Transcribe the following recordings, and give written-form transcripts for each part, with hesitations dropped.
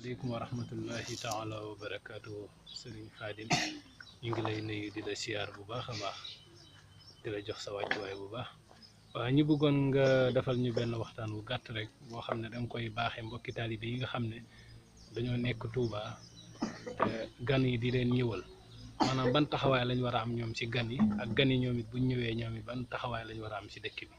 asalaamaaleykum wa rahmatullahi taala wa barakaatu Serigne Khadim ñu ngi lay nuyu di la siyaar bu baax a baax di la jox sa wàccuwaay bu baax waaw ñu bëggoon nga defal ñu benn waxtaan wu gàtt rek boo xam ne danga koy baaxee mbokki taalibe yi nga xam ne dañoo nekk Touba te gan yi di leen ñëwal maanaam ban taxawaay lañ war a am ñoom ci gan yi ak gan yi ñoom it buñ ñëwee ñoom it ban taxawaay lañ war a am ci dëkk bi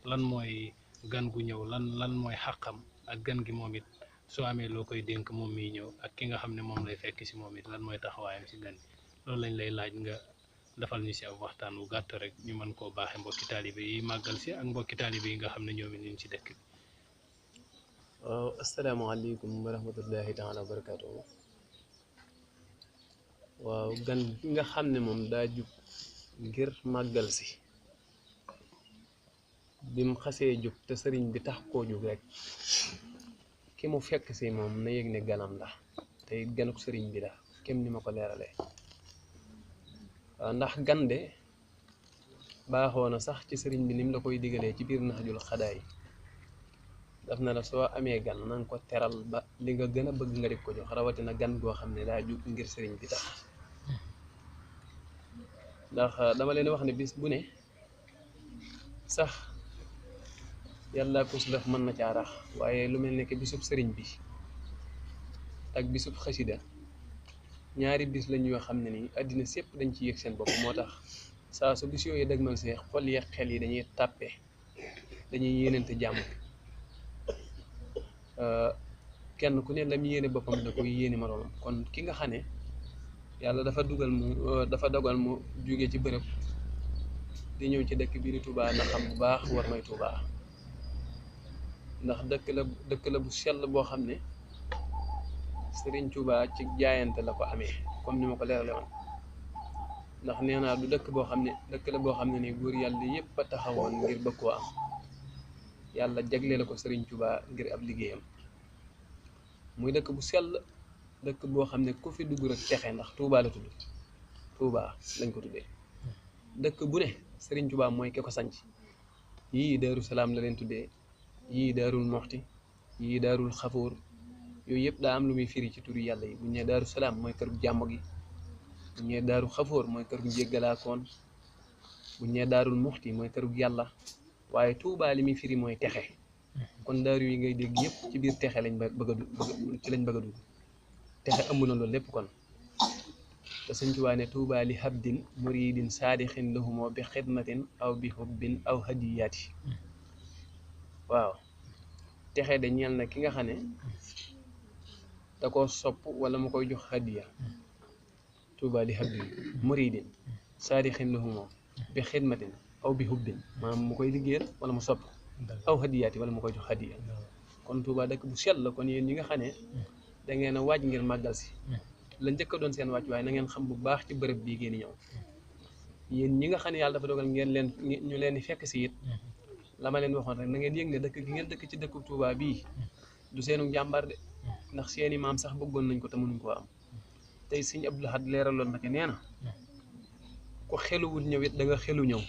lan mooy gan gu ñëw lan mooy xàqam ak gan gi moom it soo amee loo koy dénk moom miy ñëw ak ki nga xam ne moom lay fekk si moom it lan mooy taxawaayam si gan yi loolu lañ lay laaj nga defal ñu si ab waxtaan wu gàtt rek ñu mën koo baaxee mbokki taalibe yi màggal si ak mbokki taalibe yi nga xam ne ñoom it ñu ngi si dëkk bi. waaw asalaamaaleykum wa rahmatullahi taala wa barakaatu. waaw gan gi nga xam ne moom daa jug ngir màggal si bim xasee jug te sëriñ bi tax koo jug rek ki mu fekk si moom na yëg ne ganam la te ganuk sëriñ bi la kem ni ma ko leeralee. waaw ndax gande baaxoo na sax ci sëriñ bi nim la koy digalee ci biir naxjul xadaay daf na la soo amee gan na nga ko teral ba li nga gën a bëgg nga di ko jox rawatina gan goo xam ne daa jug ngir sëriñ bi tax. ndax dama leen wax ne bis bu ne sax yàlla kus lëf mën na caa rax waaye lu mel ne que bisub sëriñ bi ak bisub xasida ñaari bis lañ yoo xam ne nii àddina sépp dañ ci yëg seen bopp moo tax saa su bis yooyu dëgmal see xol yeeg xel yi dañuy tàppe dañuy yéenante jàmm kenn ku ne la mu yéene boppam da koy yéene moroomam kon ki nga xam ne yàlla dafa dogal mu jóge ci bërëb di ñëw ci dëkk bii di Touba na xam bu baax war may Touba ndax dëkk la bu sell boo xam ne Serigne Touba ci jaayante la ko amee comme ni ma ko leerale woon ndax nee naa du dëkk boo xam ne dëkk la boo xam ne nii góor yàlla yépp a taxawoon ngir bëgg koo am yàlla jagleel ko Serigne Touba ngir ab liggéeyam muy dëkk bu sell dëkk boo xam ne ku fi dugg rek texe ndax Touba la tudd Touba lañ ko tuddee dëkk bu ne Serigne Touba mooy ke ko sanc yii Daaru Salaam la leen tuddee yii Daarul Moxti yii Daarul Xafoor yooyu yëpp daa am lu muy firi ci turu yàlla yi bu ñu nee Daaru Salaam mooy kër gu jàmm gi bu ñu nee Daaru Xafoor mooy kër gu jéggalaakoon bu ñu nee Daarul Moxti mooy kër gu yàlla waaye Touba li muy firi mooy texe kon daaru yi ngay dégg yëpp ci biir texe lañ bëgg a dugg texe ëmb na loolu lépp kon te Sëñ Tuubaa ne Touba li habdin muridin saadixin lahumoo bi xidmatin aw bi hubbin aw hadiyaati waaw texe de ñeel na ki nga xam ne da koo sopp wala mu koy jox hadiya Touba li habdin muridin saadixin lahumoo bi xidmatin aw bi hubbin maanaam mu koy liggéeyal wala mu sopp aw hadiyaati wala mu koy jox hadiya kon Touba dëkk bu sell la kon yéen ñi nga xam ne da ngeen a waaj ngir màggal si la njëkk a doon seen wàcc waaye na ngeen xam bu baax ci bërëb bii ngeen di ñëw yéen ñi nga xam ne yàlla dafa dogal ñu leen di fekk si it la ma leen waxoon rek na ngeen yëg ne dëkk gi ngeen dëkk ci dëkku Touba bii du seenu jàmbar de ndax seeni maam sax bëggoon nañ ko te mënuñ koo am tey Sëñ Abdou Lahad leeraloon na ko nee na ku xeluwul ñëw it da nga xelu ñëw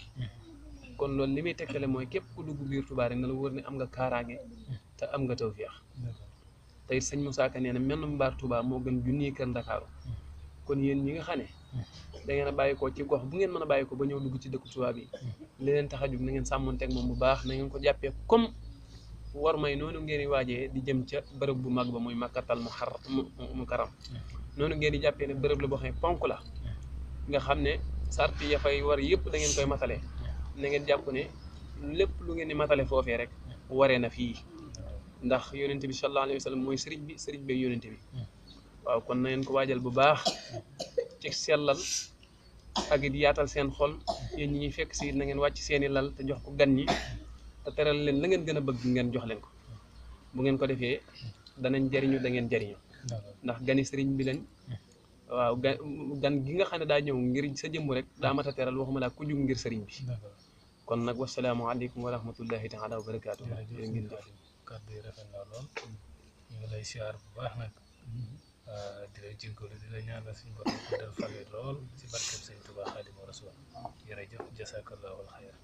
kon loolu li muy tegtale mooy képp ku dugg biir Touba rek na la wóor ne am nga kaaraange te am nga tawfeex tey sëñ Moussa Ka nee na menn mbaar Touba moo gën junniy kër Ndakaaru kon yéen ñi nga xam ne da ngeen a bàyyi ko ci gox bu ngeen mën a bàyyi ko ba ñëw dugg ci dëkku Touba bi li leen tax a jug na ngeen sàmmonteeg moom bu baax na ngeen ko jàppee comme war may noonu ngeen di waajee di jëm ca bërëb bu mag ba muy Makkatal Mukarram noonu ngeen di jàppee ne bërëb la boo xam ne ponk la nga xam ne sart ya fay war yëpp da ngeen koy matale na ngeen jàpp ne lépp lu ngeen di matale foofee rek waree na fii ndax yonente bi sallallahu alayhi wa sallam mooy sëriñ bi yonente bi waaw kon na ngeen ko waajal bu baax ci sellal ak it yaatal seen xol yéen ñi ñuy fekk si na ngeen wàcc seeni lal te jox ko gan ñi te teral leen la ngeen gën a bëgg ngeen jox leen ko bu ngeen ko defee danañ jariñu da ngeen jariñu ndax gani sëriñ bi lañ waaw gan gi nga xam ne daa ñëw ngir sa jëmm rek daa mat a teral waxuma laa ku jug ngir sëriñ bi kon nag wasalaamaaleykum wa rahmatullahi taala wa barakaatu ngeen jëf kàddu yi rafet na lool ñu ngi lay siyaar bu baax nag di la jéggalu di la ñaanal suñu borom guddal fan lool si barkeb Sëñ Tuubaa Xaadimu Rasuul jërëjëf jasaakallaahu al xayr